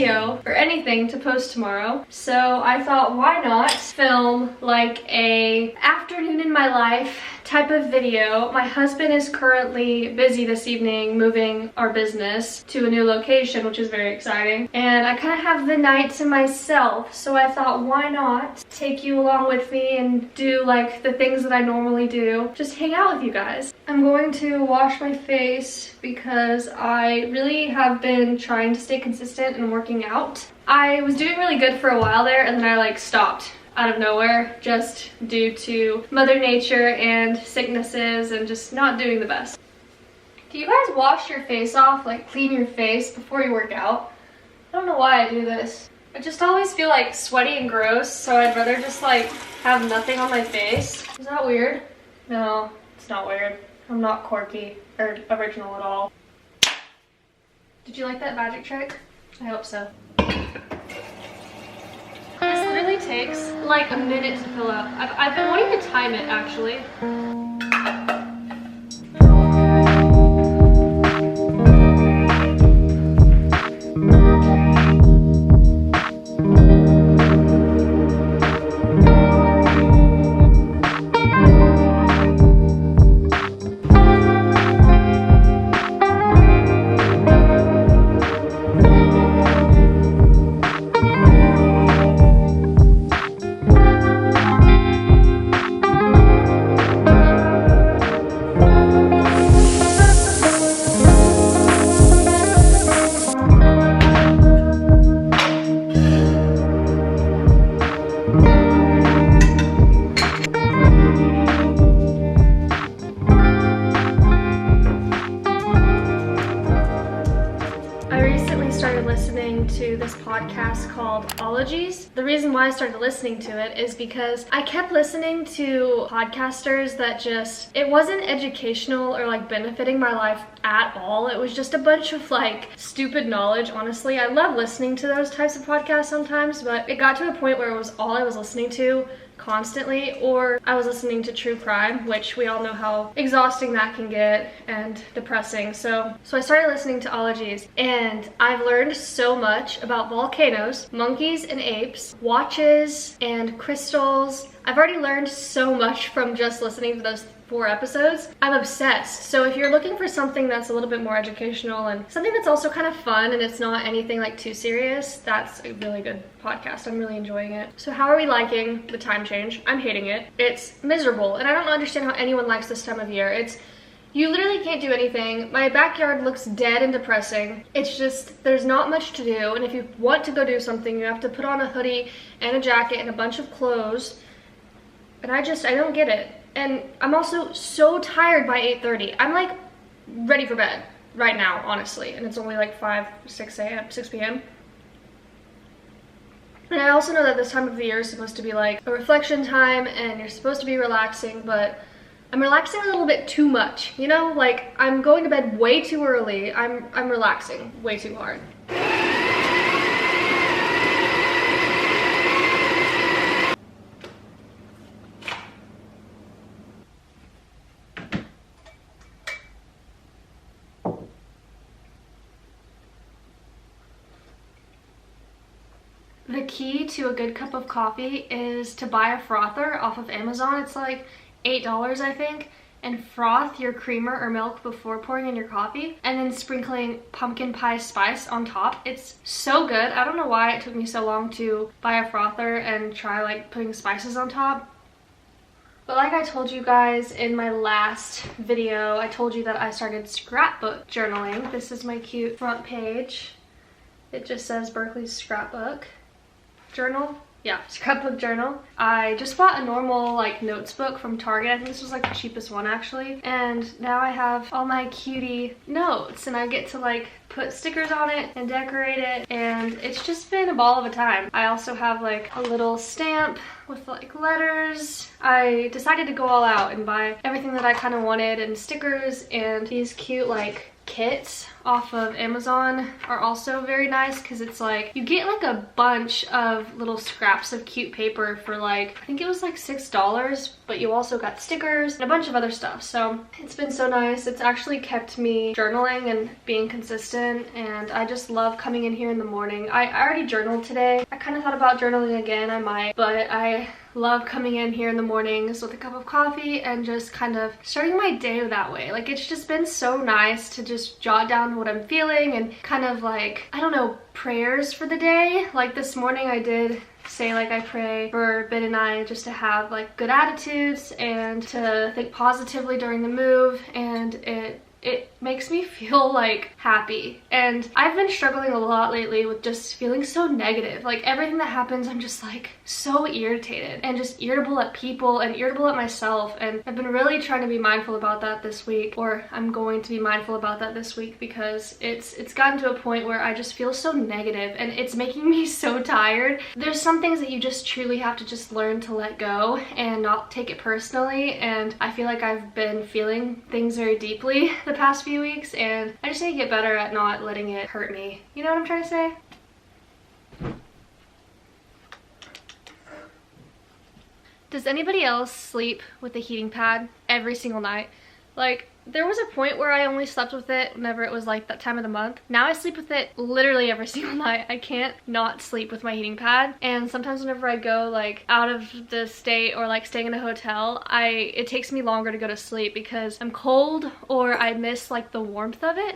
video or anything to post tomorrow. So I thought, why not film like a afternoon in my life type of video. My husband is currently busy this evening moving our business to a new location, which is very exciting. And I kind of have the night to myself, so I thought, why not take you along with me and do like the things that I normally do, just hang out with you guys. I'm going to wash my face because I really have been trying to stay consistent and working out. I was doing really good for a while there, and then I like stopped out of nowhere just due to Mother Nature and sicknesses and just not doing the best. Do you guys wash your face off, like clean your face before you work out? I don't know why I do this. I just always feel like sweaty and gross, so I'd rather just like have nothing on my face. Is that weird? No, it's not weird. I'm not quirky or original at all. Did you like that magic trick? I hope so. This literally takes like a minute to fill up. I've been wanting to time it actually. To this podcast called Ologies. The reason why I started listening to it is because I kept listening to podcasters that just, it wasn't educational or like benefiting my life at all. It was just a bunch of like stupid knowledge, honestly. I love listening to those types of podcasts sometimes, but it got to a point where it was all I was listening to constantly, or I was listening to true crime, which we all know how exhausting that can get and depressing. So I started listening to Ologies, and I've learned so much about volcanoes, monkeys and apes, watches and crystals. I've already learned so much from just listening to those 4 episodes. I'm obsessed. So if you're looking for something that's a little bit more educational and something that's also kind of fun and it's not anything like too serious, that's a really good podcast. I'm really enjoying it. So how are we liking the time change? I'm hating it. It's miserable, and I don't understand how anyone likes this time of year. You literally can't do anything. My backyard looks dead and depressing. It's just, there's not much to do, and if you want to go do something, you have to put on a hoodie and a jacket and a bunch of clothes, and I don't get it. And I'm also so tired by 8:30. I'm like ready for bed right now, honestly, and it's only like 6 p.m. And I also know that this time of the year is supposed to be like a reflection time and you're supposed to be relaxing, but I'm relaxing a little bit too much, you know? Like, I'm going to bed way too early. I'm relaxing way too hard. The key to a good cup of coffee is to buy a frother off of Amazon. It's like $8, I think, and froth your creamer or milk before pouring in your coffee and then sprinkling pumpkin pie spice on top. It's so good. I don't know why it took me so long to buy a frother and try like putting spices on top. But like I told you guys in my last video, I told you that I started scrapbook journaling. This is my cute front page. It just says Berkeley's Scrapbook Journal. Yeah, scrapbook journal. I just bought a normal like notes book from Target. I think this was like the cheapest one actually. And now I have all my cutie notes and I get to like put stickers on it and decorate it, and it's just been a ball of a time. I also have like a little stamp with like letters. I decided to go all out and buy everything that I kind of wanted, and stickers and these cute like kits off of Amazon are also very nice because it's like you get like a bunch of little scraps of cute paper for like, I think it was like $6, but you also got stickers and a bunch of other stuff. So it's been so nice. It's actually kept me journaling and being consistent, and I just love coming in here in the morning. I already journaled today. I kind of thought about journaling again, I might, but I love coming in here in the mornings with a cup of coffee and just kind of starting my day that way. Like, it's just been so nice to just jot down what I'm feeling and kind of like, I don't know, prayers for the day. Like this morning I did say like I pray for Ben and I just to have like good attitudes and to think positively during the move, and it makes me feel like happy. And I've been struggling a lot lately with just feeling so negative. Like everything that happens, I'm just like so irritated and just irritable at people and irritable at myself. And I've been really trying to be mindful about that this week, or I'm going to be mindful about that this week, because it's gotten to a point where I just feel so negative and it's making me so tired. There's some things that you just truly have to just learn to let go and not take it personally, and I feel like I've been feeling things very deeply the past few weeks, and I just need to get better at not letting it hurt me. You know what I'm trying to say? Does anybody else sleep with a heating pad every single night? Like, there was a point where I only slept with it whenever it was like that time of the month. Now I sleep with it literally every single night. I can't not sleep with my heating pad. And sometimes whenever I go like out of the state or like staying in a hotel, it takes me longer to go to sleep because I'm cold or I miss like the warmth of it.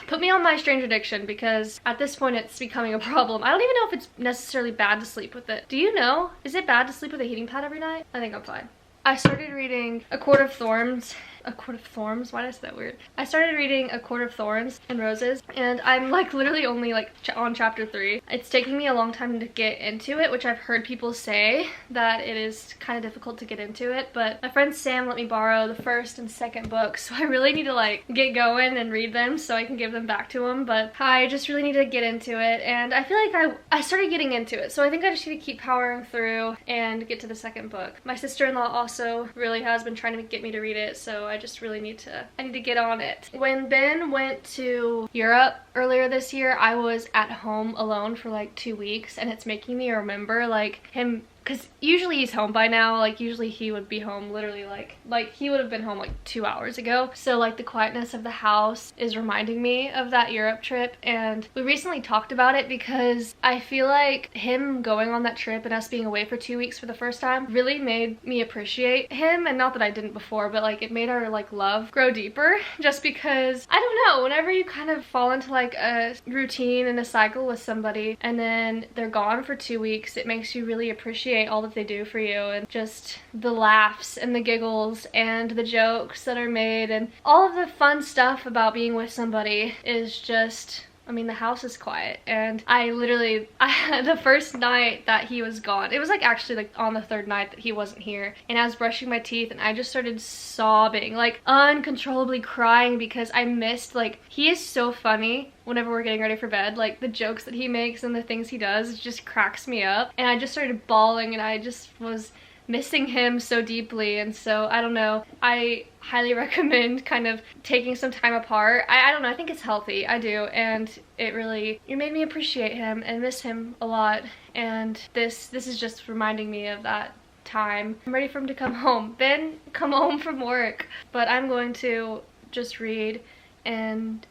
Put me on my strange addiction, because at this point it's becoming a problem. I don't even know if it's necessarily bad to sleep with it. Do you know? Is it bad to sleep with a heating pad every night? I think I'm fine. I started reading A Court of Thorns. A Court of Thorns? Why did I say that weird? I started reading A Court of Thorns and Roses, and I'm like literally only like on chapter 3. It's taking me a long time to get into it, which I've heard people say that it is kind of difficult to get into it, but my friend Sam let me borrow the first and second book, so I really need to like get going and read them so I can give them back to him. But I just really need to get into it, and I feel like I started getting into it, so I think I just need to keep powering through and get to the second book. My sister-in-law also really has been trying to get me to read it, so I just really need to get on it. When Ben went to Europe earlier this year, I was at home alone for like 2 weeks, and it's making me remember like him, because usually he's home by now. Like usually he would be home literally like he would have been home like 2 hours ago. So like the quietness of the house is reminding me of that Europe trip, and we recently talked about it because I feel like him going on that trip and us being away for 2 weeks for the first time really made me appreciate him. And not that I didn't before, but like it made our like love grow deeper, just because I don't know, whenever you kind of fall into like a routine and a cycle with somebody and then they're gone for 2 weeks, it makes you really appreciate all that they do for you, and just the laughs and the giggles and the jokes that are made and all of the fun stuff about being with somebody is just, I mean, the house is quiet. And I literally, the first night that he was gone, it was like actually like on the third night that he wasn't here, and I was brushing my teeth and I just started sobbing, like uncontrollably crying, because I missed, like, he is so funny whenever we're getting ready for bed. Like the jokes that he makes and the things he does, it just cracks me up, and I just started bawling, and I just was missing him so deeply. And so I don't know, I highly recommend kind of taking some time apart. I don't know, I think it's healthy, I do, and it made me appreciate him and miss him a lot, and this is just reminding me of that time. I'm ready for him to come home. Ben, come home from work. But I'm going to just read and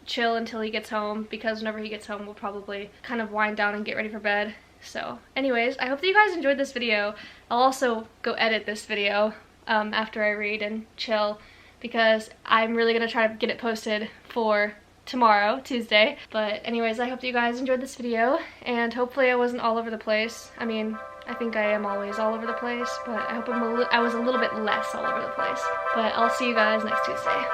chill until he gets home, because whenever he gets home we'll probably kind of wind down and get ready for bed. So anyways, I hope that you guys enjoyed this video. I'll also go edit this video after I read and chill, because I'm really gonna try to get it posted for tomorrow, Tuesday. But anyways, I hope that you guys enjoyed this video, and hopefully I wasn't all over the place. I mean, I think I am always all over the place, but I hope I was a little bit less all over the place. But I'll see you guys next Tuesday.